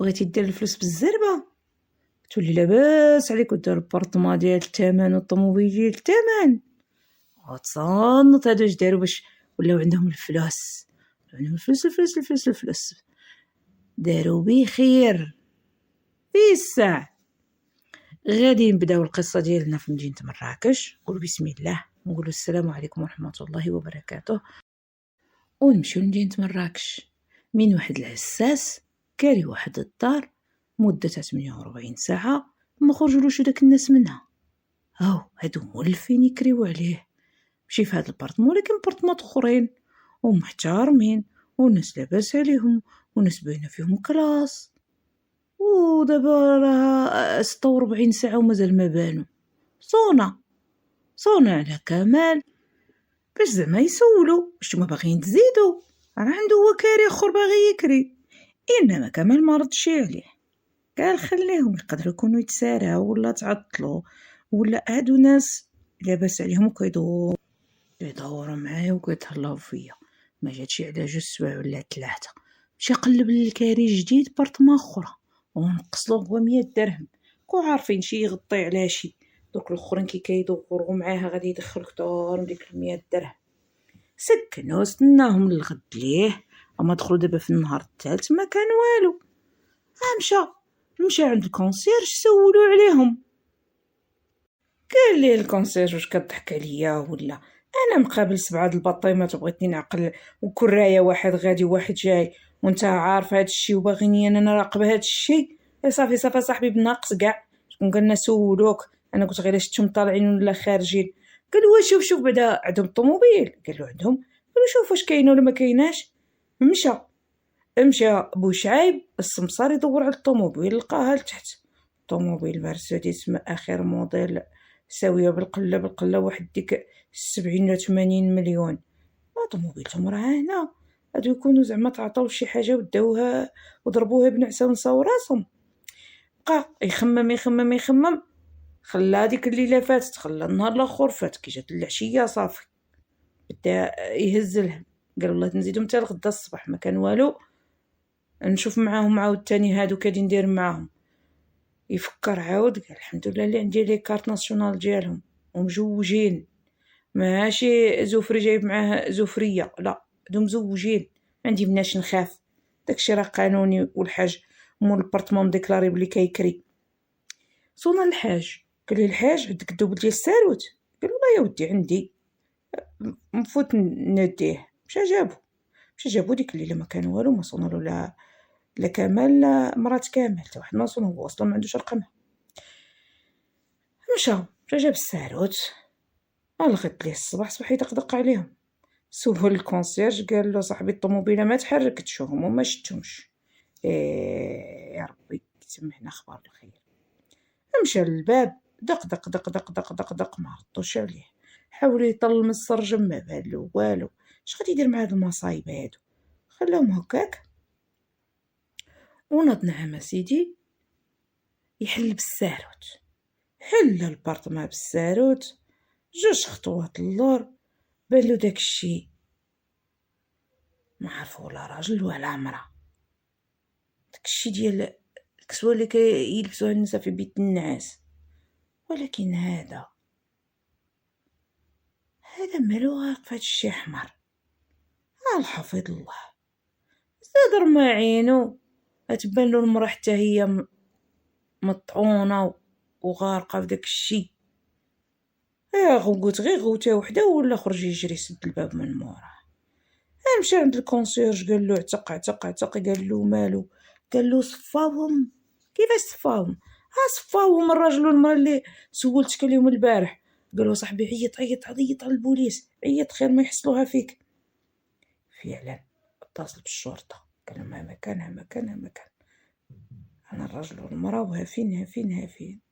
بغيتي دير الفلوس بالزربه تولي لاباس عليك ودير البارطما ديال الثمن والطوموبيل ديال الثمن وتصنت هادو اش داروا باش ولاو عندهم الفلوس الفلوس داروا بخير في الساعة. غادي نبداو القصة ديالنا في مدينة مراكش. نقولوا بسم الله ونقولوا السلام عليكم ورحمة الله وبركاته ونمشيو لمدينة مراكش. من واحد العساس كاري واحد الدار مدتها 48 ساعة ما خرجولوش داك الناس منها. هادو مولفين يكريو عليه ماشي في هاد البارطمون ولكن بارطمات اخرين ومحترمين وناس لاباس عليهم وناس باينه فيهم كلاس. ودابا راه 46 ساعه ومازال ما بانوا. صونا على كمال باش زعما يسولو واش نتوما باغيين تزيدوا. راه عنده هو كاري اخر باغي يكري، انما كمال ما ردش عليه، قال خليهم يقدروا يكونوا يتساراو ولا تعطلوا ولا هادو ناس لاباس عليهم كيدوروا معايا وكيتهلاو فيا. ما جاتش على 2 سوايع ولا 3. مشى قلب للكاري جديد بارطما اخرى ونقصلو هو 100 درهم. عارفين شي يغطي على شي. دوك الاخرين كيدوروا معاها غادي يدخلوا كثار من ديك 100 درهم. سكنوا استناهم للغد ليه. اما دخلوا دابا في النهار الثالث ما كان والو. مشى عند الكونسيرج سولوا عليهم. قال لي الكونسيرج واش كضحك عليا ولا انا مقابل 7 البطيمات وبغيتني نعقل وكرايه واحد غادي واحد جاي وانت عارف هذا الشيء وباغيني انا نراقب هذا الشيء. صافي صاحبي بناقص كاع شكون قالنا سولوك. انا قلت غير شفتهم طالعين ولا خارجين. قالوا شوف بعدا عندهم الطوموبيل. قالوا عندهم. قالوا شوف واش كاينه ولا ما كايناش. مشى بوشعيب السمسار يدور على الطوموبيل لقاها لتحت. طوموبيل مرسيدس اخر موديل ساويه بالقله واحد ديك 70 ولا 80 مليون. طوموبيلتهم راه هنا. هادو يكونوا زعما تعطاو شي حاجه وداوها وضربوها بنعسه ونساو راسهم. بقى يخمم خلى ديك الليله فاتت خلى النهار الاخر فات. كي جات العشيه صافي بدا يهز الهم. قال والله نزيدو حتى لغدا الصباح ما كان والو نشوف معاهم عاود تاني هادو كادي ندير معاهم. يفكر عاود قال الحمد لله اللي عندي لي كارت ناسيونال ديالهم ومجوجين ماشي زوفري جايب معاه زوفريه لا هادو مزوجين. ما عندي مناش نخاف داكشي راه قانوني والحاج مول البارطمون ديكلاري بلي كيكري. صونا الحاج قال لي الحاج عندك الدوبل ديال الساروت. قال له لا يا ودي عندي نفوت نديه. مشى جابو ديك الليله ما كان والو. ما صونا له لا كمال لا مرات كامل حتى واحد ما صونا هو اصلا ما عندوش رقمها. مشى جاب الساروت. الغد ليه الصباح صباح يدقدق عليهم. سول الكونسيرج قال له صاحبي الطوموبيله ما تحركتشهم وما شفتهمش. يا ربي يسمحنا اخبار الخير. مشى للباب دق ما ردوش عليه. حاول يطل من السرجم ما بالو والو. اش غادي يدير مع هاد المصايب هادو؟ خلاهم هكاك ونض نعم سيدي يحل بالساروت. حل البارطما بالساروت 2 خطوات اللور بانلو داك الشي ما عرفو ولا راجل ولا مرا. داك الشي ديال الكسوه اللي كيلبسوها النساء في بيت النعاس. ولكن هذا مالو غارق فهاد الشي احمر. الحفظ الله زاد رمى عينو تبان له المرا حتى هي مطعونه وغارقه في داك الشي. قلت غير غوته وحده ولا خرج يجري سد الباب من موراه. مشى عند الكونسيرج قال له اعتق. قال له مالو؟ قال له صفاهم. كيفاش صفاهم؟ صفاهم الراجل والمراه اللي سولتك اليوم البارح. قال له صاحبي عيط على البوليس عيط خير ما يحصلوها فيك. فعلا اتصل بالشرطه قال لهم ها مكان انا الراجل والمراه وهافين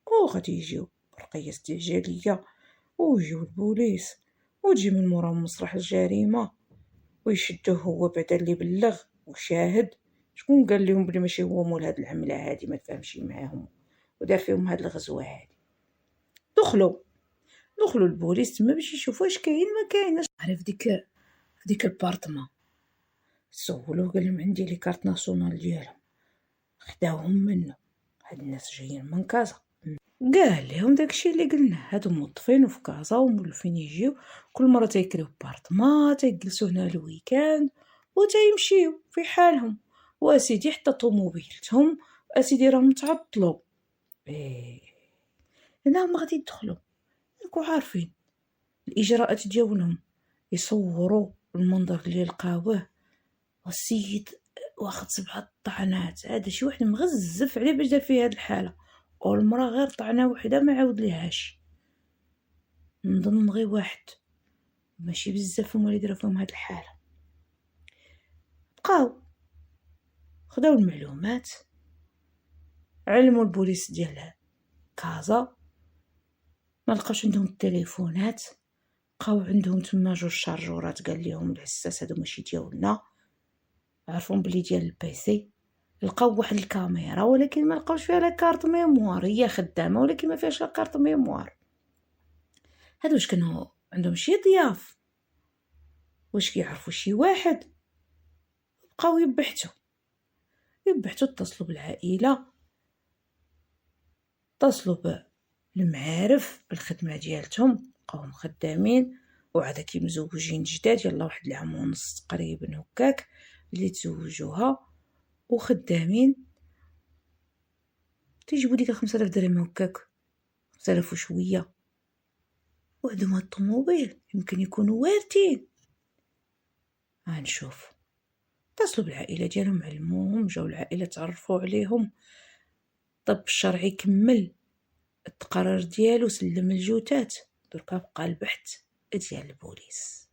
وغادي يجيو برقيه استعجاليه ويجيو البوليس وتجي من مورا مسرح الجريمه ويشدوه هو بعدا اللي بلغ وشاهد. شكون قال لهم بلي ماشي هو مول هاد العمله هادي؟ ما تفهمش معاهم ودار فيهم هاد الغزوه هادي. دخلوا البوليس تما باش يشوفوا واش كاين ما كاينش. عرف ديك البارطما سولوه قال لهم عندي لي كارت ناسيونال ديالهم. خداوهم منه. هاد الناس جايين من كازا، قال لهم داكشي اللي قلنا. هادو موظفين في كازا ومولفين يجيو كل مره تيكريو بارطما، تيجلسوا هنا الويكاند وتيمشيو في حالهم. واسيدي حتى طوموبيلتهم اسيدي راهم تعطلوا. هنا ما غادي يدخلوا، راكو عارفين الاجراءات ديالهم، يصوروا المنظر اللي لقاوه، والسيد واخد 7 طعنات. هذا شي واحد مغزف عليه باش دار فيه هاد الحاله، والمراه غير طعنه وحده ما عاود ليهاش. نظن غير واحد، ماشي بزاف هما اللي داروا فيهم هاد الحاله. بقاو خداو المعلومات، علموا البوليس ديال كازا، ما لقاوش عندهم التليفونات، بقاو عندهم تما 2 شارجورات. قال لهم الحساس هادو ماشي ديالنا، عرفون بلي ديال البيسي. لقاو واحد الكاميرا ولكن ما لقاوش فيها لا كارت ميموار، هي خدامه ولكن ما فيهاش لا كارت ميموار. هادو واش كانوا عندهم شي ضياف، واش كيعرفوا شي واحد؟ بقاو يبحثوا، اتصلوا بالعائله، اتصلوا بالمعارف بالخدمه ديالتهم، بقاوهم خدامين. وعاد مزوجين جداد، يلا واحد العام ونص تقريبا هكاك اللي تزوجوها وخدامين. تيجيبوا ديك 5000 درهم هكاك، 5000 وشويه. وعندهم هاد الطوموبيل يمكن يكونوا وارثين. غنشوف. اتصلوا بالعائله ديالهم، علموهم، جاو العائله تعرفوا عليهم. الطب الشرعي كمل التقرير ديالو، سلم الجثات. دركا بقى البحث ديال البوليس.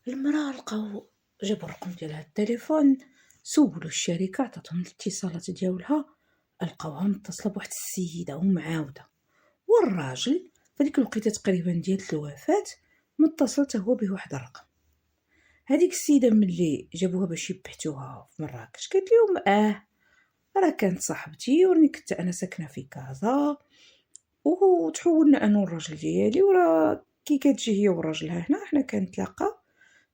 المراه لقاو، جابوا الرقم ديالها التليفون، سولوا الشركه، عطاتهم الاتصالات ديالها، لقاوها متصله بواحد السيده ومعاوده. والراجل فديك الوقيته تقريبا ديال الوفاه متصل حتى هو بواحد الرقم. هذيك السيده ملي جابوها باش يبحثوها في مراكش قالت لهم راه كانت صاحبتي، وراني كنت انا ساكنه في كازا، وتحولنا انا والراجل ديالي، وراه كي كتجي هي وراجلها هنا حنا كنتلاقى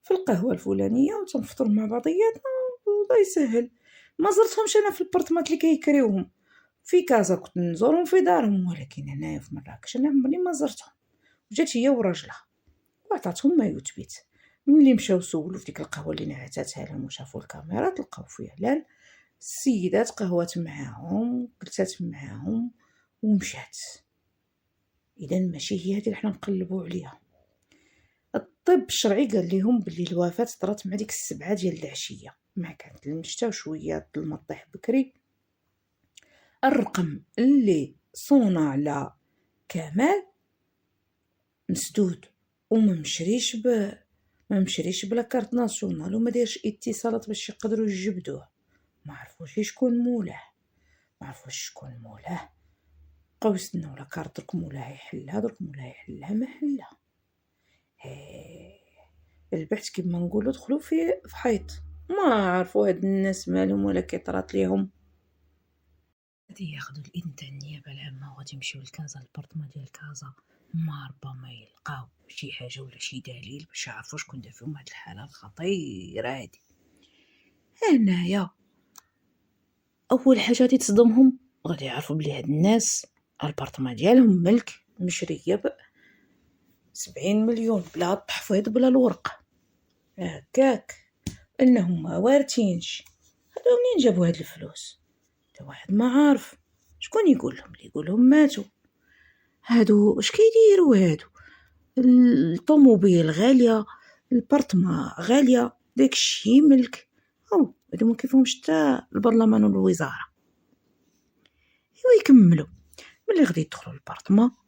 في القهوه الفلانيه وتنفطروا مع بعضياتنا. الله يسهل، ما زرتهمش انا في البرطمات اللي كيكريوهم في كازا، كنت نزورهم في دارهم، ولكن هنايا في مراكش انا عمرني ما زرتهم. جات هي وراجلها وعطاتهم ما يثبت. ملي مشاو سولوا في ديك القهوه اللي نعتاتها لهم وشافوا الكاميرات، لقاو فعلا السيدات قهوات معاهم، جلسات معاهم ومشات. اذا ماشي هي هذه اللي حنا نقلبوا عليها. الطب الشرعي قال لهم بلي الوفاه طرات مع ديك 7 ديال العشيه، مع كانت المشتا وشويه الظلمه طيح بكري. الرقم اللي صونا على كمال مسدود، وما مشريش بلا كارت ناسيونال، وما دايرش اتصالات باش يقدروا يجبدوه. ما عرفوش شكون مولاه، بقاو يستناو لا كارت. درك مولاه يحلها، ما حلها. البحث كما نقولوا دخلوا في حيط، ما عرفوا هاد الناس مالهم ولا كيطرات ليهم. غادي ياخذوا الاذن النيابه العامه وغادي يمشيو لكازا، البرطمان ديال كازا، ما ربما يلقاو شي حاجه ولا شي دليل باش يعرفوا شكون دار فيهم هاد الحاله الخطيره هادي. هنايا اول حاجه غادي تصدمهم، غادي يعرفوا بلي هاد الناس البرطمان ديالهم ملك مشريه ب 70 مليون بلا التحفيظ بلا الورق هكاك، انهم ما وارثينش. هادو منين جابوا هاد الفلوس؟ تا واحد ما عارف. شكون يقول لهم؟ اللي يقول لهم ماتوا. هادو اش كيديروا؟ هادو الطوموبيل غاليه، البرطمه غاليه، داكشي ملك. هادو ما كيفهمش حتى البرلمان والوزاره. يكملوا ملي غادي يدخلوا البرطمه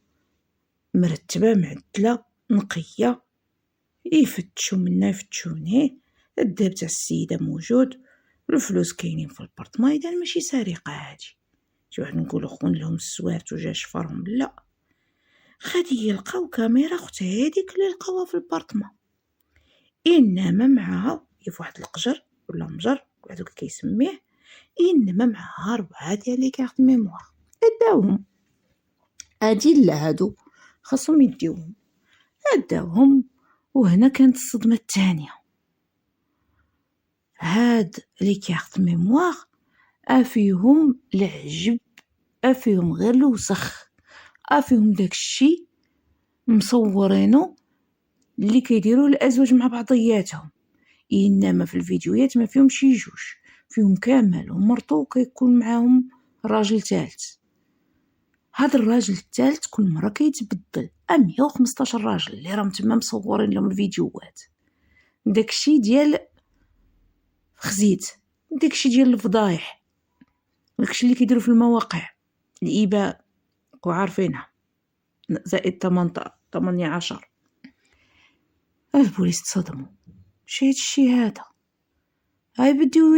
مرتبه معدله نقيه، يفتشوا منا يفتشوني، الذهب تاع السيده موجود، الفلوس كاينين في البرطمه. اذا ماشي سرقه هادي، شي واحد نقولوا خون لهم السوارت وجا شفرهم، لا، غادي يلقاو كاميرا اخت هذيك اللي لقاوها في البرطمه، انما معها في واحد القجر ولا مجر وهذوك كيسميه، انما معها 4 ديال لي كارت ميموار. اداوهم هادي، لا هادو خاصهم يديوهم، اداوهم. وهنا كانت الصدمه الثانيه. هاد لي كارت ميموار فيهم العجب، فيهم غير الوسخ، فيهم داكشي مصورينو اللي كيديروه الازواج مع بعضياتهم، انما في الفيديوهات ما فيهم شي جوج، فيهم كامل ومرتو كيكون معاهم راجل ثالث. هذا الراجل الثالث كل مره كيتبدل 115 راجل اللي راهم تما مصورين لهم الفيديوهات. داكشي ديال خزيت، داكشي ديال الفضايح، داكشي اللي كيديروا في المواقع الاباء وعارفينها زائد 18. البوليس تصدموا، شي هادشي هذا هاي بديو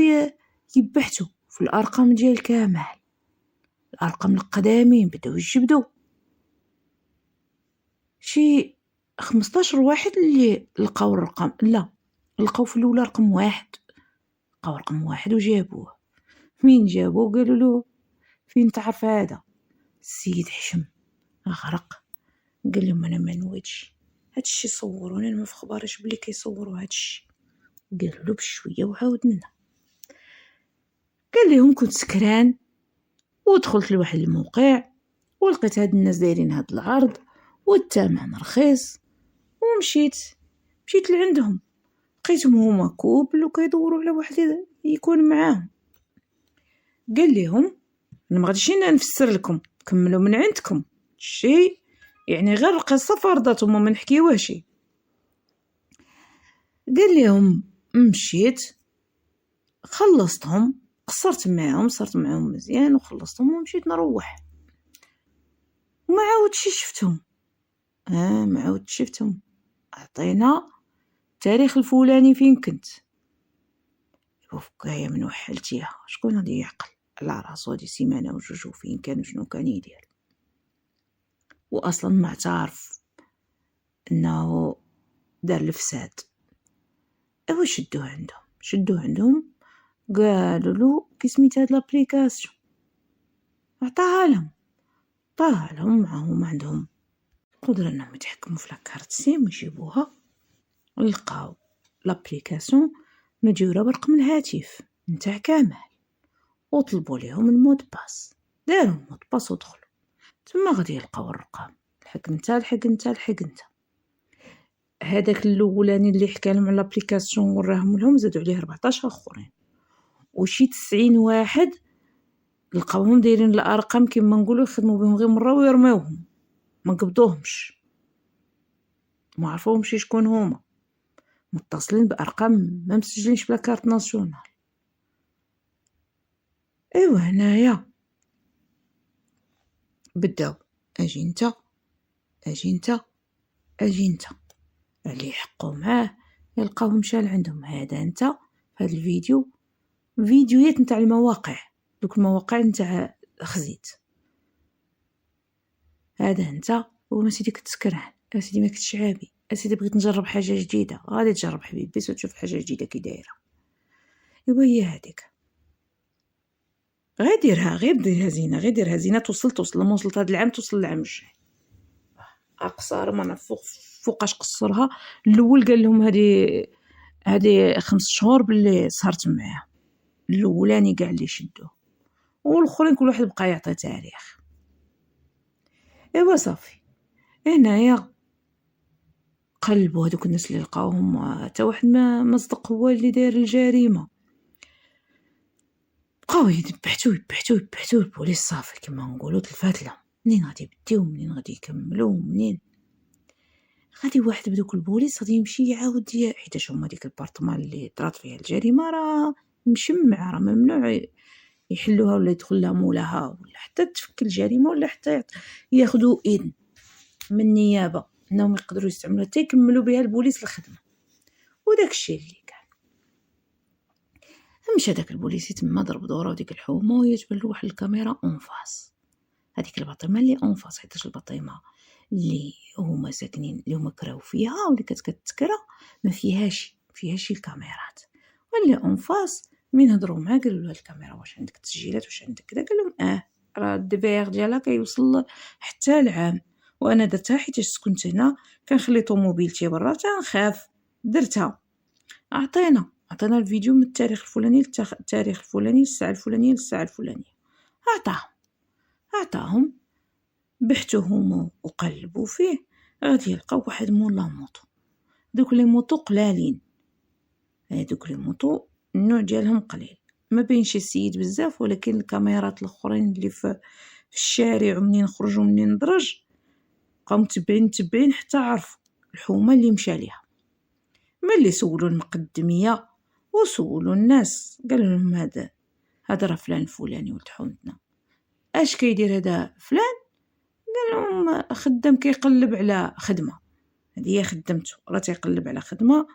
يبحثوا في الارقام ديال كامل، الارقام القدامين بداو يجبدوا شي 15 واحد اللي لقاو الرقم، لا لقاو في الاولى رقم واحد، لقاو رقم واحد وجابوه. مين جابوه قالوا له فين تعرف هذا؟ السيد حشم غرق، قال لهم انا ما نويتش هادشي صوروني، انا ما فخباريش بلي كيصوروا هادشي. قالوا له بشويه وعاود لنا، قال لهم كنت سكران ودخلت لواحد الموقع ولقيت هاد الناس دايرين هاد العرض والثمن رخيص ومشيت لعندهم، لقيتهم هما كوبل وكيدوروا على واحد يكون معاهم. قال لهم انا ما غاديش نفسر لكم، كملوا من عندكم شي، يعني غير القصه فرضتهم وما نحكيوهاش. قال لهم مشيت خلصتهم، قصرت معاهم، صرت معاهم مزيان وخلصتهم ومشيت نروح، وما عاودش شفتهم. ما عاودش شفتهم. عطينا التاريخ الفلاني فين كنت، وفكايه من وحلتيها، شكون غادي يعقل على راسو هادي سيمانه وجوج فين كان وشنو كان يدير، واصلا ما اعترف انه دار الفساد. شدوه عندهم قالوا له كي سميت هاد لابليكاسيون، عطاها لهم معاهم عندهم قدرة انهم يتحكموا في لاكارت سيم ويجيبوها، لقاو لابليكاسيون مديوره برقم الهاتف نتاع كامل، وطلبوا ليهم المود باس، داروا المود باس ودخلوا تما غادي يلقاو الرقم. لحق انت هذاك الاولاني اللي حكى لهم على لابليكاسيون وراهم لهم زادوا عليه 14 اخرين، وشي 90 واحد لقاوهم دايرين الارقام كما نقولوا يخدموا بهم غير مره ويرميوهم، ما قبضوهمش، ما عرفوهمش شكون هما، متصلين بارقام ما مسجلينش بلا كارت ناسيونال. ايوا هنايا بداو اجي انت اللي يحقوا معاه يلقاوه مشى لعندهم. هذا انت في هذا الفيديو فيديوهات نتاع المواقع، دوك المواقع نتاع خزيت، هذا انت وما سيدي كنت سكران، سيدي ما كنتش عابي، سيدي بغيت نجرب حاجه جديده، غادي تجرب حبيبي وتشوف حاجه جديده كي دايره. ايوا هي هذيك، غير ديرها زينه توصل لما وصلت هذا العام توصل العام الجاي اقصر ما نعرف فوقاش قصرها. الاول قال لهم هذه 5 شهور باللي صارت معاه، الاولاني كاع اللي شدوه، والاخرين كل واحد بقى يعطي تاريخ. ايوا صافي هنايا قلبوا هذوك الناس اللي لقاوهم حتى واحد ما صدق هو اللي دار الجريمه، بقاو يبحثوا البوليس صافي كما نقولوا تلفات لهم منين غادي يبديو منين غادي يكملوا منين غادي. واحد بدوك البوليس غادي يمشي يعاود حيتاش هما ديك البارطمان اللي طرات فيها الجريمه راه مشمع، راه ممنوع يحلوها ولا يدخل لها مولاها ولا حتى تفك الجريمه ولا حتى ياخذوا اذن من النيابه انهم يقدروا يستعملوها حتى يكملوا بها البوليس الخدمه. وداك الشيء اللي كان مشى داك البوليسي تما ضرب دوره وديك الحومه ويجبل له واحد الكاميرا اون فاس، هذيك البطيمه اللي اون فاس حيتاش البطيمه اللي هما ساكنين اللي هما كراو فيها واللي كتكرا ما فيهاش الكاميرات، واللي اون فاس من هضروا معاه قالوا له الكاميرا واش عندك تسجيلات واش عندك كذا، قال لهم راه الدي ديالها كيوصل حتى العام، وانا درتها حيت كنت هنا كنخلي طوموبيلتي برا تنخاف درتها. اعطينا عطينا الفيديو من التاريخ الفلاني للتاريخ الفلاني للساعة الفلانية للساعة الفلانية. عطاهم بحثوا هما وقلبوا فيه، غادي يلقاو واحد مولا موطو. دوك لي موطو قلالين، دوك لي موطو النوع ديالهم قليل، ما بينش السيد بزاف، ولكن الكاميرات الاخرين اللي في الشارع ومنين خرجوا منين ندرج بقاو متبعين حتى عرفوا الحومه اللي مشى ليها. ملي سولوا المقدميه وسولوا الناس قالوا لهم هذا راه فلان الفلاني ولد حومتنا. اش كيدير هذا فلان؟ قال لهم خدام كيقلب على خدمه، هذه هي خدمته، راه تيقلب على خدمه،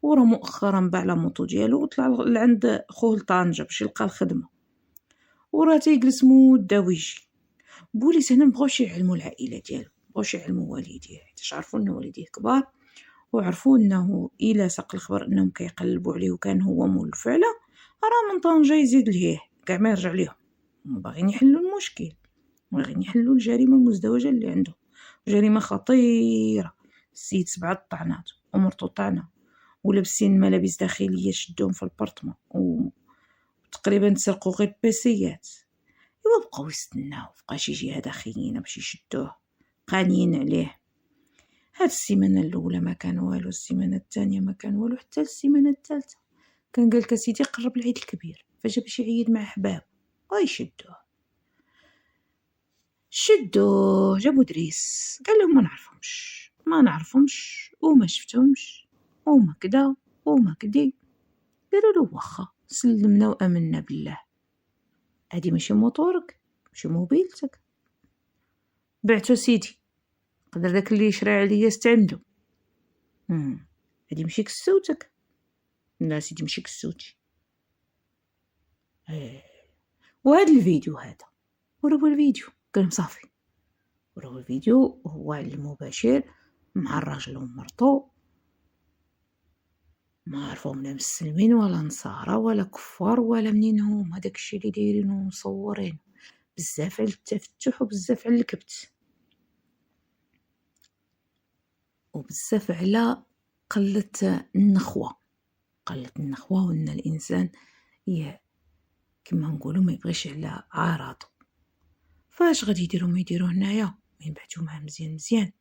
وراه مؤخرا باع لا موطو ديالو وطلع لعند خوه لطنجة باش يلقى الخدمه، وراه تيجلس مده ويجي. بوليس هنا مبغاوش يعلموا العائله ديالو، مبغاوش يعلموا والديه، حيت عرفوا ان والديه كبار وعرفوا انه الا ساق الخبر انهم كيقلبوا عليه وكان هو مول الفعله، راه من طنجة يزيد ليه كاع ما يرجع ليهم. هما باغيين يحلوا المشكل، باغيين يحلوا الجريمه المزدوجه اللي عنده، جريمه خطيره. السيد 7 طعنات ومرتو طعنه ولابسين ملابس داخليه، شدوهم في البارطمون وتقريبا تسرقوا غير البيسيات. ايوا بقاو يستناو فبقاش يجي هذا خينا باش يشدوه، قانيين عليه. هاد السيمانه الاولى ما كان والو، السيمانه الثانيه ما كان والو، حتى السيمانه الثالثه كان قال لك سيدي قرب العيد الكبير، فجا باش يعيد مع احبابه شدوه جابوا دريس، قال لهم ما نعرفهمش وما شفتهمش وما كدا وما كدي. قالوا له واخا، سلمنا وامنا بالله، هادي ماشي موطورك، ماشي موبيلتك، بعتو سيدي، قدر داك اللي يشري عليا استعملو. هادي ماشي كسوتك. لا سيدي ماشي كسوتي. وهذا الفيديو هذا وراو الفيديو، قال صافي وراو الفيديو وهو على المباشر مع الراجل ومرتو، ما عرفوهم لا مسلمين ولا نصارى ولا كفار ولا منين هما، داكشي اللي دايرين ومصورين بزاف على التفتح وبزاف على الكبت وبزاف على قلة النخوة وان الانسان كما نقولوا ما يبغيش على عراضه. فاش غادي يديروا ما يديروا هنايا، من بعتو معاه مزيان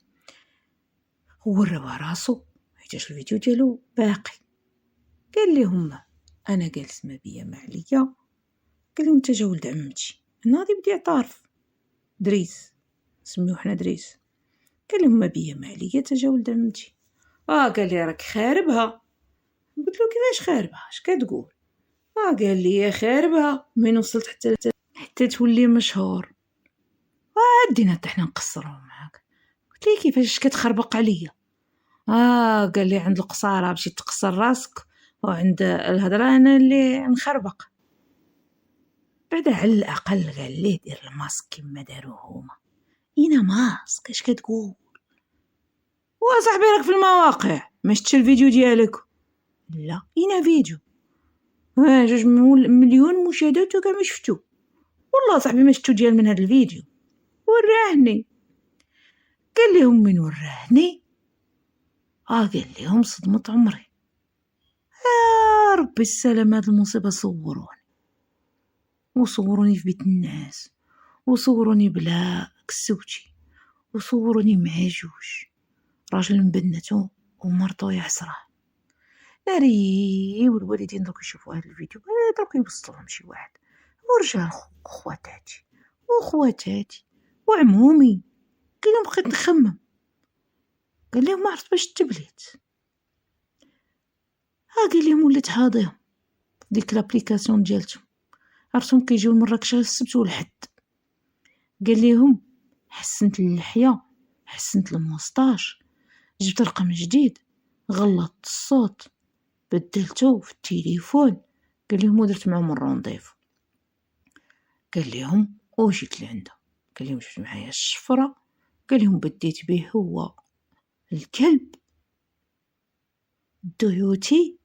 هو راه راسو، حيتاش الفيديو ديالو باقي. قال لهم انا جالس ما بيا ما عليا، قال لهم انت جا ولد عمتي، انا غادي بدي اعترف دريس، سميوه حنا دريس. قال لهم ما بيا ما عليا، تجا ولد عمتي. قال لي راك خاربها. قلت له كيفاش خاربها، اش كتقول؟ قال لي خاربها من وصلت حتى تولي مشهور، عدينا حتى حنا نقصروا معاك. قلت لي كيفاش كتخربق عليا؟ قال لي عند القصارى باش تقصر راسك، وعند الهضره انا اللي نخربق. بعد على الاقل قال لي دير الماسك كما داروا هما. اين ماسك، اش كتقول؟ وصاحبي راك في المواقع ما شفتش الفيديو ديالك؟ لا اين فيديو 2 مليون مشاهدات وكاع ما شفتو. والله صاحبي ما شفتو ديال من هذا الفيديو، وراني. قال لهم من وراني؟ قال لهم صدمة عمري، ربي السلام. هاد المصيبة صوروني في بيت الناس، وصوروني بلا كسوتي، وصوروني مع جوج راجل مبنته ومرتو يعصره. ناري والوالدين دوك يشوفوا هذا الفيديو دوك يوصلوهم شي واحد، ورجال خواتاتي وعمومي. قال لهم بقيت نخمم، قال لهم ما عرفت باش تبليت. قال لهم وليت هاضيهم ديك لابليكاسيون ديالتهم، عرفتهم كيجيو لمراكش السبت والحد. قال لهم حسنت اللحيه، حسنت الموسطاش، جبت رقم جديد، غلطت الصوت، بدلته في التليفون. قال لهم ودرت معهم الرونديفو. قال لهم وجيت لعنده، قال لهم جبت معايا الشفره، قال لهم بديت به هو الكلب دويوتي،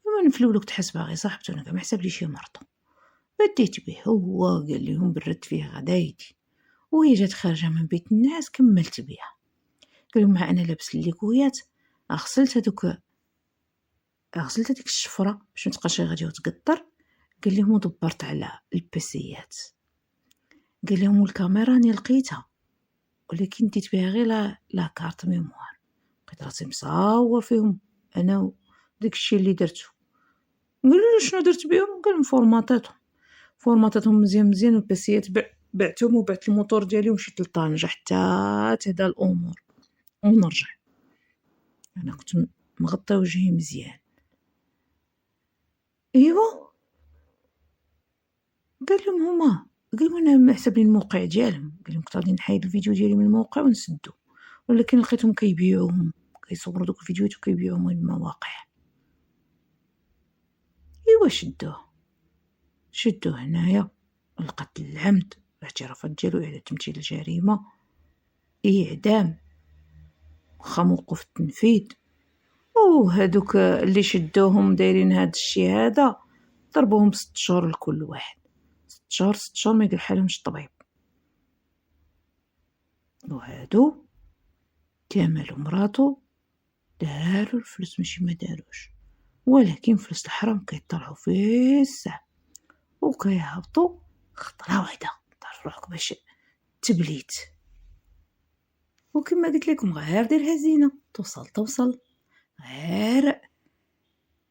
ومن فلولك تحس باغي صاحبته، انا ما حسب لي شي مرض. بديت به هو، قال لهم بردت فيه غدايتي، وهي جات خارجه من بيت الناس كملت بها. قال لهم انا لابس الليكويات، غسلت هذوك غسلت هذيك الشفره باش ما تبقاش غاديه وتقطر. قال لهم ودبرت على البيسيات. قال لهم الكاميرا راني لقيتها ولكن ديت بها غير لا كارت ميموار. لقيت راسي مصور فيهم انا وداك الشيء اللي درتو. قالوا له شنو درت بهم؟ قال لهم فورماتاتهم مزيان والبيسيات بعتهم وبعت الموتور ديالي ومشيت لطنجة حتى تهدى الامور ونرجع. انا كنت مغطى وجهي مزيان. ايوا قال لهم انا حسب الموقع ديالهم. قال لهم كنت غادي نحيد الفيديو ديالي من الموقع ونسدو، ولكن لقيتهم كيبيعوهم، كيصوروا دوك الفيديوهات وكيبيعوهم من المواقع. ايوا شدوه هنايا القتل العمد، الاعترافات ديالو اعاده تمثيل الجريمه، اعدام، واخا موقف التنفيذ. وهادوك اللي شدوهم دايرين هاد الشيء هذا ضربوهم 6 شهور لكل واحد. 6 شهور ما يدير حالهمش الطبيب. وهادو كامل ومراتو داروا الفلوس، ماشي ما داروش، ولكن فلوس الحرام كيطلعوا في الساعة وكيهبطوا خطره واحده. تعرف روحك باش تبليت. وكما قلت لكم غير دير هزينه توصل، غير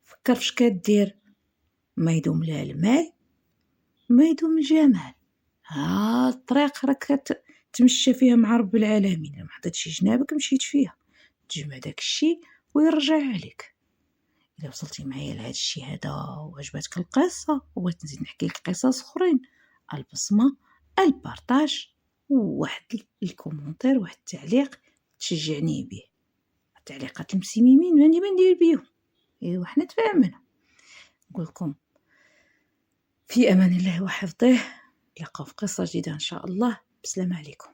فكر فاش كدير، ما يدوم لا المال ما يدوم الجمال. ها الطريق راك تمشى فيها مع رب العالمين. لما حطيتي جنابك مشيت فيها تجمع داك الشيء ويرجع عليك. الا وصلتي معايا لهذا الشيء هذا وعجبتك القصه وبغيت نزيد نحكي لك قصص اخرين، البصمه، البارطاج، وواحد الكومونتير، واحد التعليق تشجعني به. التعليقات المسممين ماني بندير بيهم. ايوا حنا تفاهمنا. نقول لكم في امان الله وحفظه. نلقاو في قصه جديده ان شاء الله. بسلام عليكم.